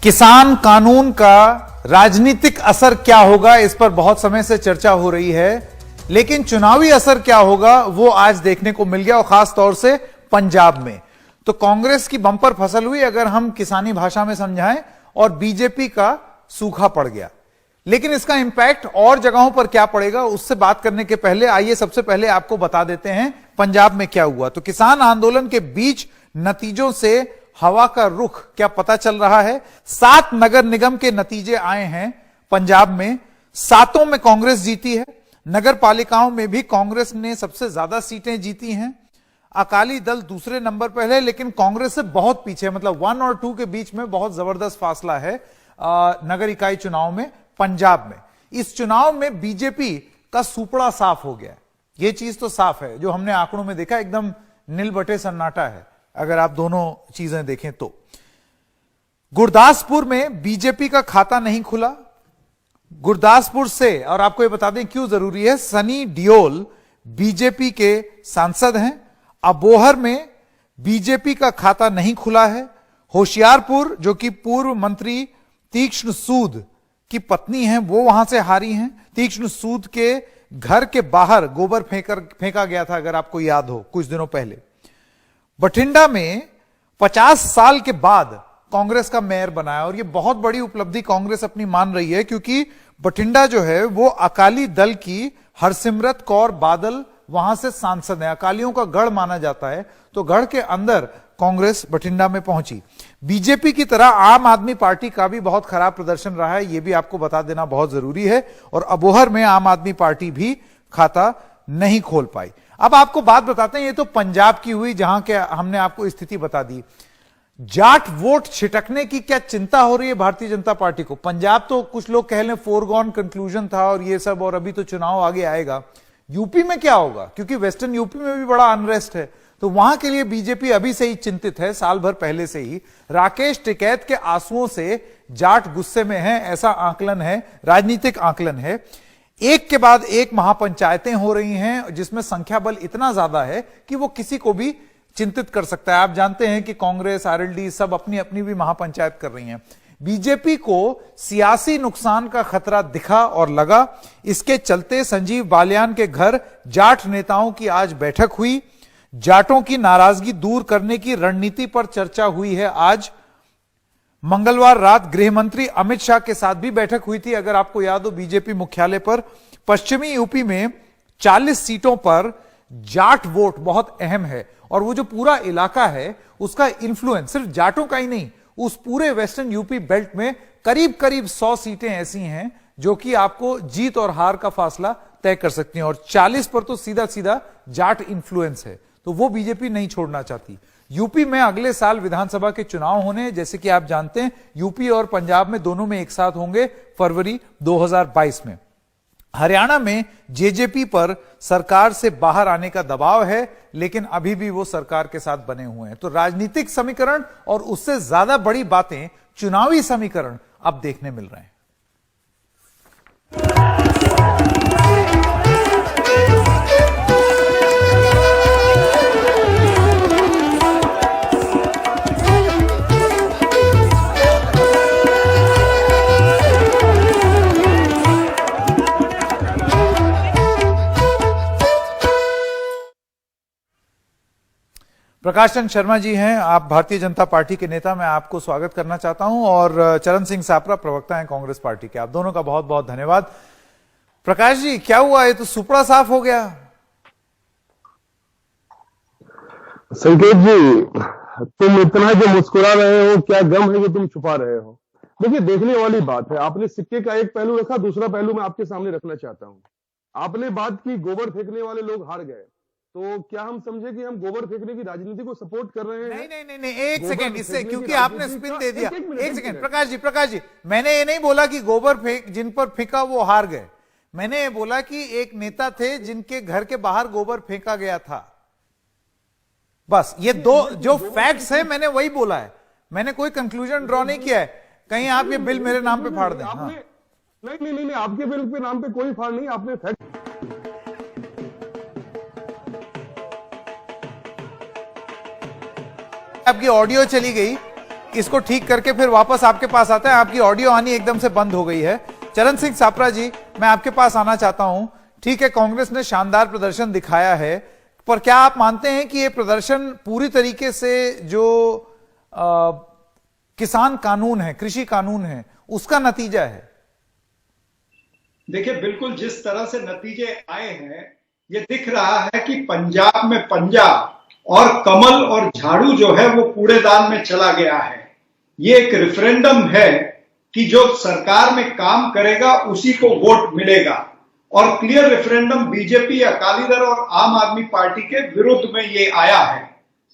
किसान कानून का राजनीतिक असर क्या होगा, इस पर बहुत समय से चर्चा हो रही है, लेकिन चुनावी असर क्या होगा वो आज देखने को मिल गया, और खास तौर से पंजाब में तो कांग्रेस की बंपर फसल हुई अगर हम किसानी भाषा में समझाएं, और बीजेपी का सूखा पड़ गया। लेकिन इसका इंपैक्ट और जगहों पर क्या पड़ेगा, उससे बात करने के पहले आइए सबसे पहले आपको बता देते हैं पंजाब में क्या हुआ। तो किसान आंदोलन के बीच नतीजों से हवा का रुख क्या पता चल रहा है। 7 नगर निगम के नतीजे आए हैं पंजाब में, 7 में कांग्रेस जीती है। नगर पालिकाओं में भी कांग्रेस ने सबसे ज्यादा सीटें जीती हैं। अकाली दल दूसरे नंबर पर है, लेकिन कांग्रेस से बहुत पीछे, मतलब 1 और 2 के बीच में बहुत जबरदस्त फासला है नगर इकाई चुनाव में पंजाब में। इस चुनाव में बीजेपी का सुपड़ा साफ हो गया है, यह चीज तो साफ है, जो हमने आंकड़ों में देखा एकदम नील बटे सन्नाटा है अगर आप दोनों चीजें देखें तो। गुरदासपुर में बीजेपी का खाता नहीं खुला। गुरदासपुर से, और आपको यह बता दें क्यों जरूरी है, सनी डियोल बीजेपी के सांसद हैं। अबोहर में बीजेपी का खाता नहीं खुला है। होशियारपुर, जो कि पूर्व मंत्री तीक्ष्ण सूद की पत्नी हैं, वो वहां से हारी हैं। तीक्ष्ण सूद के घर के बाहर गोबर फेंका गया था, अगर आपको याद हो, कुछ दिनों पहले। बठिंडा में 50 साल के बाद कांग्रेस का मेयर बनाया, और यह बहुत बड़ी उपलब्धि कांग्रेस अपनी मान रही है, क्योंकि बठिंडा जो है वो अकाली दल की हरसिमरत कौर बादल वहां से सांसद है। अकालियों का गढ़ माना जाता है, तो गढ़ के अंदर कांग्रेस बठिंडा में पहुंची। बीजेपी की तरह आम आदमी पार्टी का भी बहुत खराब प्रदर्शन रहा है, यह भी आपको बता देना बहुत जरूरी है, और अबोहर में आम आदमी पार्टी भी खाता नहीं खोल पाई। अब आपको बात बताते हैं, ये तो पंजाब की हुई, जहां के हमने आपको स्थिति बता दी। जाट वोट छिटकने की क्या चिंता हो रही है भारतीय जनता पार्टी को। पंजाब तो कुछ लोग कह लें फोरगॉन कंक्लूजन था और ये सब, और अभी तो चुनाव आगे आएगा। यूपी में क्या होगा, क्योंकि वेस्टर्न यूपी में भी बड़ा अनरेस्ट है, तो वहां के लिए बीजेपी अभी से ही चिंतित है, साल भर पहले से ही। राकेश टिकैत के आंसुओं से जाट गुस्से में है, ऐसा आकलन है, राजनीतिक आकलन है। एक के बाद एक महापंचायतें हो रही हैं, जिसमें संख्या बल इतना ज्यादा है कि वो किसी को भी चिंतित कर सकता है। आप जानते हैं कि कांग्रेस, आरएलडी सब अपनी अपनी भी महापंचायत कर रही हैं। बीजेपी को सियासी नुकसान का खतरा दिखा और लगा। इसके चलते संजीव बालियान के घर जाट नेताओं की आज बैठक हुई। जाटों की नाराजगी दूर करने की रणनीति पर चर्चा हुई है आज। मंगलवार रात गृह मंत्री अमित शाह के साथ भी बैठक हुई थी, अगर आपको याद हो, बीजेपी मुख्यालय पर। पश्चिमी यूपी में 40 सीटों पर जाट वोट बहुत अहम है, और वो जो पूरा इलाका है उसका इंफ्लुएंस सिर्फ जाटों का ही नहीं, उस पूरे वेस्टर्न यूपी बेल्ट में करीब करीब 100 सीटें ऐसी हैं जो कि आपको जीत और हार का फासला तय कर सकती हैं, और 40 पर तो सीधा सीधा जाट इंफ्लुएंस है, तो वो बीजेपी नहीं छोड़ना चाहती। यूपी में अगले साल विधानसभा के चुनाव होने, जैसे कि आप जानते हैं, यूपी और पंजाब में दोनों में एक साथ होंगे फरवरी 2022 में। हरियाणा में जेजेपी पर सरकार से बाहर आने का दबाव है, लेकिन अभी भी वो सरकार के साथ बने हुए हैं। तो राजनीतिक समीकरण और उससे ज्यादा बड़ी बातें चुनावी समीकरण अब देखने मिल रहे हैं। प्रकाश चंद शर्मा जी हैं, आप भारतीय जनता पार्टी के नेता, मैं आपको स्वागत करना चाहता हूं, और चरण सिंह सापरा प्रवक्ता हैं कांग्रेस पार्टी के। आप दोनों का बहुत बहुत धन्यवाद। प्रकाश जी, क्या हुआ, ये तो सुपड़ा साफ हो गया। संकेत जी, तुम इतना जो मुस्कुरा रहे हो, क्या गम है जो तुम छुपा रहे हो। देखिए, देखने वाली बात है, आपने सिक्के का एक पहलू रखा, दूसरा पहलू मैं आपके सामने रखना चाहता हूं। आपने बात की गोबर फेंकने वाले लोग हार गए, तो क्या हम समझे कि हम गोबर फेंकने की राजनीति को सपोर्ट कर रहे हैं? नहीं नहीं नहीं, नहीं, एक सेकंड, इससे क्योंकि आपने स्पिन दे दिया। एक सेकंड प्रकाश जी, मैंने ये नहीं बोला कि गोबर जिन पर फेंका वो हार गए। मैंने ये बोला कि एक नेता थे जिनके घर के बाहर गोबर फेंका गया था, बस ये दो जो फैक्ट्स है मैंने वही बोला है, मैंने कोई कंक्लूजन ड्रॉ नहीं किया है। कहीं आप ये बिल मेरे नाम पे फाड़ दें। हाँ। नहीं, आपके बिल के नाम पे कोई फाड़ नहीं, आपने फैक्ट। आपकी ऑडियो चली गई, इसको ठीक करके फिर वापस आपके पास आते हैं। आपकी ऑडियो आनी एकदम से बंद हो गई है। चरण सिंह सापरा जी, मैं आपके पास आना चाहता हूं। ठीक है, कांग्रेस ने शानदार प्रदर्शन दिखाया है, पर क्या आप मानते हैं कि यह प्रदर्शन पूरी तरीके से जो किसान कानून है, कृषि कानून है, उसका नतीजा है? देखिए, बिल्कुल जिस तरह से नतीजे आए हैं, ये दिख रहा है कि पंजाब में पंजा और कमल और झाड़ू जो है वो कूड़ेदान में चला गया है। ये एक रेफरेंडम है कि जो सरकार में काम करेगा उसी को वोट मिलेगा, और clear referendum BJP, Akali Dal और आम आदमी पार्टी के विरुद्ध में ये आया है।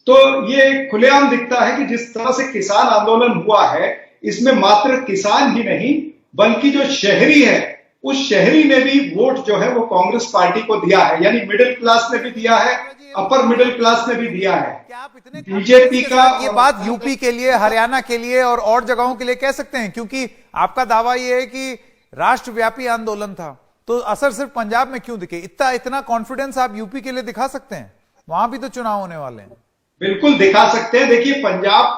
तो ये खुलेआम दिखता है कि जिस तरह से किसान आंदोलन हुआ है, इसमें मात्र किसान ही नहीं बल्कि जो शहरी है, उस शहरी ने भी वोट जो है वो कांग्रेस पार्टी को दिया है, यानी मिडिल क्लास ने भी दिया है, अपर मिडिल क्लास ने भी दिया है। क्या आप इतने बीजेपी का ये बात यूपी के लिए, हरियाणा के लिए और जगहों के लिए कह सकते हैं? क्योंकि आपका दावा यह है कि राष्ट्रव्यापी आंदोलन था, तो असर सिर्फ पंजाब में क्यों दिखे? इतना कॉन्फिडेंस आप यूपी के लिए दिखा सकते हैं? वहां भी तो चुनाव होने वाले हैं। बिल्कुल दिखा सकते हैं। देखिए, पंजाब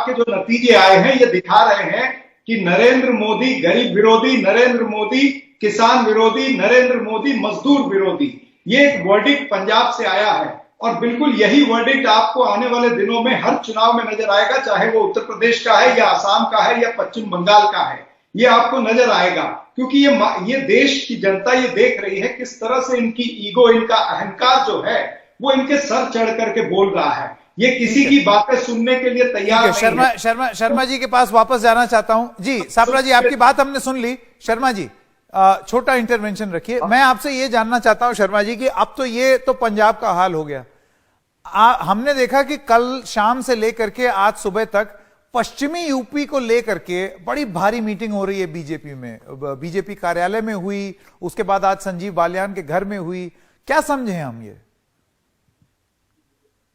के जो नतीजे आए हैं, ये दिखा रहे हैं कि नरेंद्र मोदी गरीब विरोधी, नरेंद्र मोदी किसान विरोधी, नरेंद्र मोदी मजदूर विरोधी, ये एक वर्डिक्ट पंजाब से आया है। और बिल्कुल यही वर्डिक्ट आपको आने वाले दिनों में हर चुनाव में नजर आएगा, चाहे वो उत्तर प्रदेश का है या असम का है या पश्चिम बंगाल का है, ये आपको नजर आएगा। क्योंकि ये देश की जनता ये देख रही है किस तरह से इनकी ईगो, इनका अहंकार जो है वो इनके सर चढ़ करके बोल रहा है। ये किसी की बातें सुनने के लिए तैयार नहीं है। शर्मा जी के पास वापस जाना चाहता हूं। जी सापरा जी, आपकी बात हमने सुन ली। शर्मा जी, छोटा इंटरवेंशन रखिए। मैं आपसे ये जानना चाहता हूं शर्मा जी कि अब तो ये तो पंजाब का हाल हो गया। हमने देखा कि कल शाम से लेकर के आज सुबह तक पश्चिमी यूपी को लेकर के बड़ी भारी मीटिंग हो रही है बीजेपी में, बीजेपी कार्यालय में हुई, उसके बाद आज संजीव बालियान के घर में हुई। क्या समझे हम ये?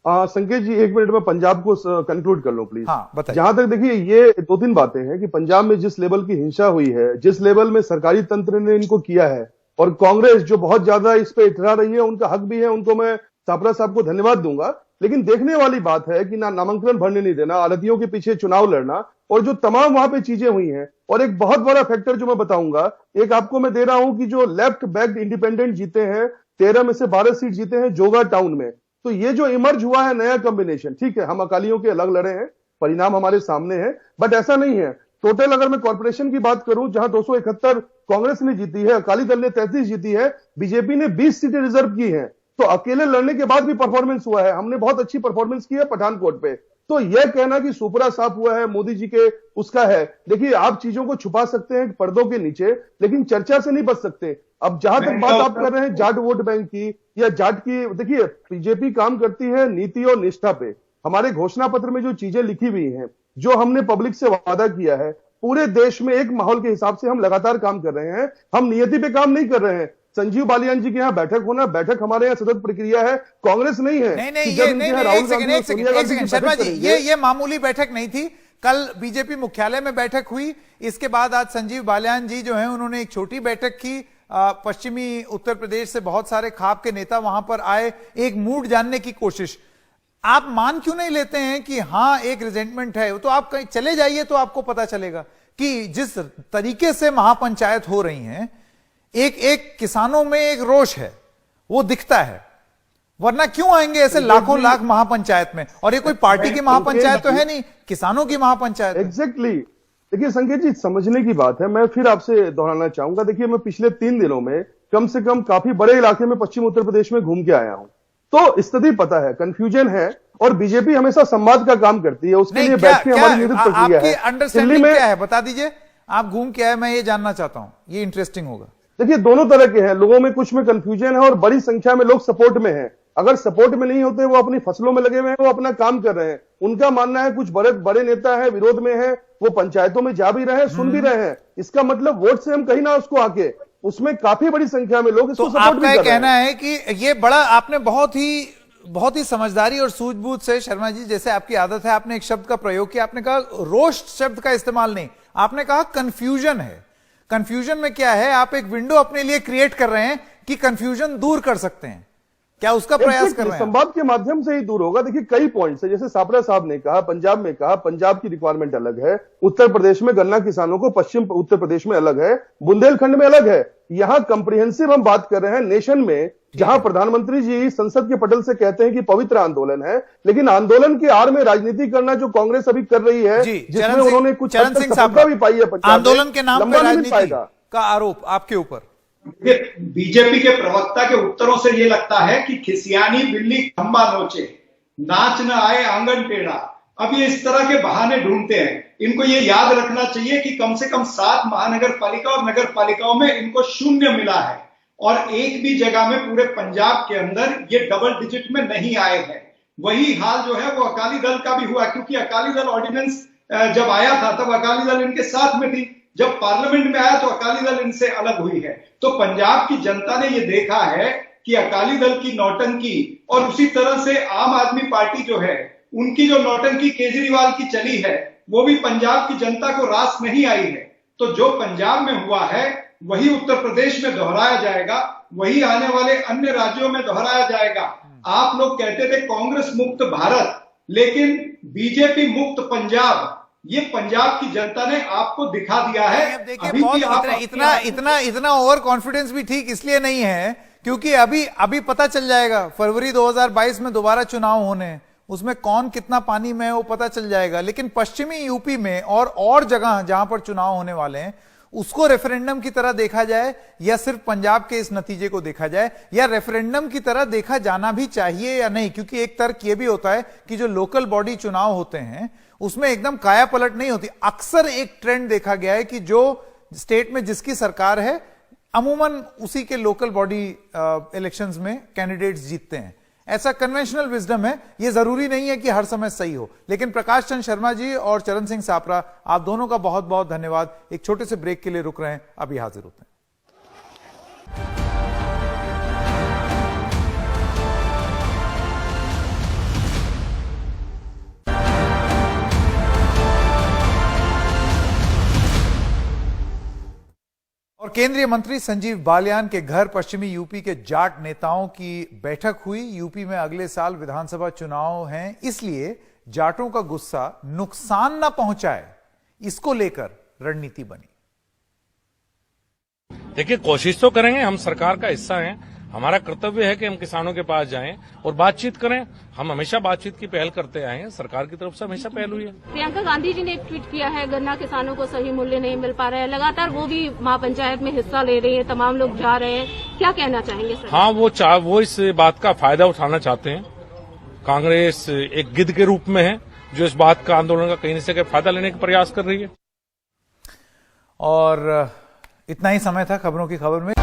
संकेत जी, एक मिनट में पंजाब को कंक्लूड कर लो प्लीज। हाँ, बताइए। जहां तक देखिए, ये दो तीन बातें हैं कि पंजाब में जिस लेवल की हिंसा हुई है, जिस लेवल में सरकारी तंत्र ने इनको किया है, और कांग्रेस जो बहुत ज्यादा इस पे इतरा रही है, उनका हक भी है, उनको मैं सापरा साहब को धन्यवाद दूंगा। लेकिन देखने वाली बात है कि ना नामांकन भरने नहीं देना, आड़तियों के पीछे चुनाव लड़ना, और जो तमाम वहां पे चीजें हुई हैं। और एक बहुत बड़ा फैक्टर जो मैं बताऊंगा, एक आपको मैं दे रहा हूं कि जो लेफ्ट बैक्ड इंडिपेंडेंट जीते हैं, 13 में से 12 सीट जीते हैं जोगा टाउन में। तो ये जो इमर्ज हुआ है नया कॉम्बिनेशन, ठीक है, हम अकालियों के अलग लड़े हैं, परिणाम हमारे सामने है, बट ऐसा नहीं है। टोटल अगर मैं कॉर्पोरेशन की बात करूं, जहां 271 कांग्रेस ने जीती है, अकाली दल ने 33 जीती है, बीजेपी ने 20 सीटें रिजर्व की हैं। तो अकेले लड़ने के बाद भी परफॉर्मेंस हुआ है, हमने बहुत अच्छी परफॉर्मेंस की है पठानकोट पे। तो यह कहना कि सुपरा साफ हुआ है मोदी जी के, उसका है। देखिए, आप चीजों को छुपा सकते हैं पर्दों के नीचे, लेकिन चर्चा से नहीं बच सकते। अब जहां तक बात आप कर रहे हैं जाट वोट बैंक की या जाट की, देखिए बीजेपी काम करती है नीति और निष्ठा पे। हमारे घोषणा पत्र में जो चीजें लिखी हुई हैं, जो हमने पब्लिक से वादा किया है, पूरे देश में एक माहौल के हिसाब से हम लगातार काम कर रहे हैं। हम नियति पे काम नहीं कर रहे हैं। संजीव बालियान जी के यहाँ बैठक होना, बैठक हमारे यहाँ सतत प्रक्रिया है, कांग्रेस नहीं है। शर्मा जी, ये मामूली बैठक नहीं थी। कल बीजेपी मुख्यालय में बैठक हुई, इसके बाद आज संजीव बालियान जी जो है उन्होंने एक छोटी बैठक की। पश्चिमी उत्तर प्रदेश से बहुत सारे खाप के नेता वहां पर आए, एक मूड जानने की कोशिश। आप मान क्यों नहीं लेते हैं कि हाँ एक रिजेंटमेंट है? तो आप कहीं चले जाइए तो आपको पता चलेगा कि जिस तरीके से महापंचायत हो रही हैं, एक किसानों में एक रोष है, वो दिखता है। वरना क्यों आएंगे ऐसे लाखों लाख महापंचायत में? और ये कोई पार्टी की महापंचायत तो है नहीं, किसानों की महापंचायत। एग्जैक्टली। देखिए संकेत जी, समझने की बात है, मैं फिर आपसे दोहराना चाहूंगा। देखिए, मैं पिछले 3 दिनों में कम से कम काफी बड़े इलाके में पश्चिम उत्तर प्रदेश में घूम के आया हूं। तो स्थिति पता है, कंफ्यूजन है, और बीजेपी हमेशा संवाद का काम करती है, उसके लिए बैठ के हमारी नियमित प्रक्रिया है। आपकी अंडरस्टैंडिंग क्या है, बता दीजिए। आप घूम के आए, मैं ये जानना चाहता हूं, ये इंटरेस्टिंग होगा। देखिए, दोनों तरह के हैं, लोगों में कुछ में कंफ्यूजन है और बड़ी संख्या में लोग सपोर्ट में हैं। अगर सपोर्ट में नहीं होते, वो अपनी फसलों में लगे हुए हैं, वो अपना काम कर रहे हैं। उनका मानना है कुछ बड़े नेता है, विरोध में है, वो पंचायतों में जा भी रहे हैं, सुन भी रहे हैं। इसका मतलब वोट से हम कहीं ना उसको आके, उसमें काफी बड़ी संख्या में लोग इसको सपोर्ट भी कर रहे हैं। आपका कहना है कि ये बड़ा, आपने बहुत ही समझदारी और सूझबूझ से, शर्मा जी जैसे आपकी आदत है, आपने एक शब्द का प्रयोग किया। आपने कहा रोष शब्द का इस्तेमाल नहीं, आपने कहा कंफ्यूजन है। कंफ्यूजन में क्या है? आप एक विंडो अपने लिए क्रिएट कर रहे हैं कि कंफ्यूजन दूर कर सकते हैं। क्या उसका प्रयास कर रहे हैं? संवाद के माध्यम से ही दूर होगा। देखिए कई पॉइंट्स है, जैसे सापरा साहब ने कहा, पंजाब में कहा, पंजाब की रिक्वायरमेंट अलग है, उत्तर प्रदेश में गन्ना किसानों को पश्चिम उत्तर प्रदेश में अलग है, बुंदेलखंड में अलग है। यहां कंप्रिहेंसिव हम बात कर रहे हैं नेशन में, जहां प्रधानमंत्री जी संसद के पटल से कहते हैं कि पवित्र आंदोलन है, लेकिन आंदोलन की आड़ में राजनीति करना जो कांग्रेस अभी कर रही है, जिसमें उन्होंने कुछ सफलता भी पाई है, आंदोलन के नाम पर राजनीति का आरोप आपके ऊपर। बीजेपी के प्रवक्ता के उत्तरों से यह लगता है कि खिसियानी बिल्ली खंबा नोचे, नाच न आए आंगन टेढ़ा। अब ये इस तरह के बहाने ढूंढते हैं। इनको ये याद रखना चाहिए कि कम से कम 7 महानगर पालिका और नगर पालिकाओं में इनको 0 मिला है, और एक भी जगह में पूरे पंजाब के अंदर ये डबल डिजिट में नहीं आए हैं। वही हाल जो है वो अकाली दल का भी हुआ, क्योंकि अकाली दल ऑर्डिनेंस जब आया था तब अकाली दल इनके साथ में थी, जब पार्लियामेंट में आया तो अकाली दल इनसे अलग हुई है। तो पंजाब की जनता ने यह देखा है कि अकाली दल की नौटंकी, और उसी तरह से आम आदमी पार्टी जो है उनकी जो नौटंकी केजरीवाल की चली है, वो भी पंजाब की जनता को रास नहीं आई है। तो जो पंजाब में हुआ है वही उत्तर प्रदेश में दोहराया जाएगा, वही आने वाले अन्य राज्यों में दोहराया जाएगा। आप लोग कहते थे कांग्रेस मुक्त भारत, लेकिन बीजेपी मुक्त पंजाब, ये पंजाब की जनता ने आपको दिखा दिया है। अब देखिए इतना ओवर कॉन्फिडेंस भी ठीक इसलिए नहीं है क्योंकि अभी पता चल जाएगा। फरवरी 2022 में दोबारा चुनाव होने, उसमें कौन कितना पानी में है वो पता चल जाएगा। लेकिन पश्चिमी यूपी में और जगह जहां पर चुनाव होने वाले हैं, उसको रेफरेंडम की तरह देखा जाए या सिर्फ पंजाब के इस नतीजे को देखा जाए, या रेफरेंडम की तरह देखा जाना भी चाहिए या नहीं। क्योंकि एक तर्क यह भी होता है कि जो लोकल बॉडी चुनाव होते हैं उसमें एकदम काया पलट नहीं होती। अक्सर एक ट्रेंड देखा गया है कि जो स्टेट में जिसकी सरकार है अमूमन उसी के लोकल बॉडी इलेक्शंस में कैंडिडेट्स जीतते हैं। ऐसा कन्वेंशनल विजडम है, यह जरूरी नहीं है कि हर समय सही हो। लेकिन प्रकाश चंद शर्मा जी और चरण सिंह सापरा, आप दोनों का बहुत बहुत धन्यवाद। एक छोटे से ब्रेक के लिए रुक रहे हैं, अभी हाजिर होते हैं। और केंद्रीय मंत्री संजीव बालियान के घर पश्चिमी यूपी के जाट नेताओं की बैठक हुई। यूपी में अगले साल विधानसभा चुनाव हैं, इसलिए जाटों का गुस्सा नुकसान ना पहुंचाए, इसको लेकर रणनीति बनी। देखिए, कोशिश तो करेंगे, हम सरकार का हिस्सा हैं, हमारा कर्तव्य है कि हम किसानों के पास जाएं और बातचीत करें। हम हमेशा बातचीत की पहल करते आए हैं, सरकार की तरफ से हमेशा पहल हुई है। प्रियंका गांधी जी ने एक ट्वीट किया है, गन्ना किसानों को सही मूल्य नहीं मिल पा रहा है, लगातार वो भी महापंचायत में हिस्सा ले रही है, तमाम लोग जा रहे हैं, क्या कहना चाहेंगे सर? हाँ, वो इस बात का फायदा उठाना चाहते हैं। कांग्रेस एक गिद्ध के रूप में है जो इस बात का, आंदोलन का कहीं न कहीं फायदा लेने का प्रयास कर रही है। और इतना ही समय था खबरों की खबर में।